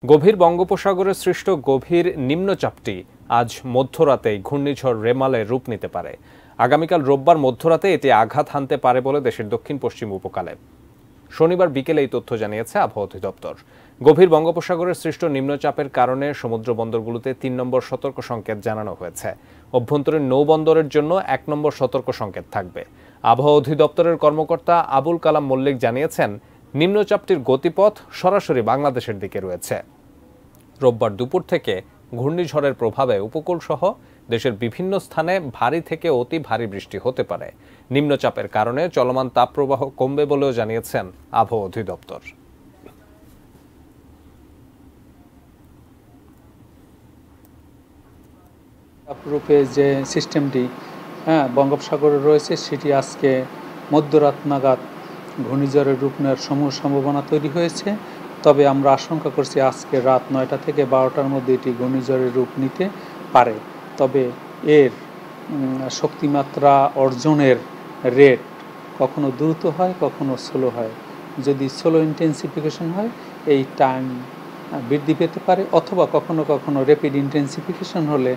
গভীর বঙ্গোপসাগরে সৃষ্ট গভীর নিম্নচাপটি আজ মধ্যরাতেই ঘূর্ণিঝড় রেমালে রূপ নিতে পারে। আগামীকাল রোববার মধ্যরাতে এটি আঘাত হানতে পারে বলে দেশের দক্ষিণ পশ্চিম উপকূলে শনিবার বিকেলে এই তথ্য জানিয়েছে আবহাওয়া অধিদপ্তর। গভীর বঙ্গোপসাগরের সৃষ্ট নিম্নচাপের কারণে সমুদ্র বন্দরগুলোতে ৩ নম্বর সতর্ক সংকেত জানানো হয়েছে। অভ্যন্তরীণ নৌবন্দরের জন্য ১ নম্বর সতর্ক সংকেত থাকবে। আবহাওয়া অধিদপ্তরের কর্মকর্তা আবুল কালাম মল্লিক জানিয়েছেন, নিম্নচাপটির গতিপথ সরাসরি বাংলাদেশের দিকে রয়েছে। রোববার দুপুর থেকে ঘূর্ণিঝড়ের প্রভাবে উপকূলসহ দেশের বিভিন্ন স্থানে ভারী থেকে অতি ভারী বৃষ্টি হতে পারে। নিম্নচাপের কারণে চলমান তাপপ্রবাহ কমবে বলেও জানিয়েছেন আবহাওয়া অধিদপ্তর। তাপরূপে যে সিস্টেমটি বঙ্গোপসাগরে রয়েছে সেটি আজকে মধ্যরাত নাগাদ ঘূর্ণিঝড়ের রূপ নেওয়ার সম্ভাবনা তৈরি হয়েছে। তবে আমরা আশঙ্কা করছি আজকে রাত ৯টা থেকে ১২টার মধ্যে এটি ঘূর্ণিঝড়ের রূপ নিতে পারে। তবে এর শক্তিমাত্রা অর্জনের রেট কখনো দ্রুত হয়, কখনো স্লো হয়। যদি স্লো ইন্টেন্সিফিকেশন হয় এই টাইম বৃদ্ধি পেতে পারে, অথবা কখনো কখনো র্যাপিড ইন্টেন্সিফিকেশন হলে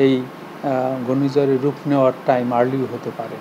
এই ঘূর্ণিঝড়ের রূপ নেওয়ার টাইম আর্লিও হতে পারে।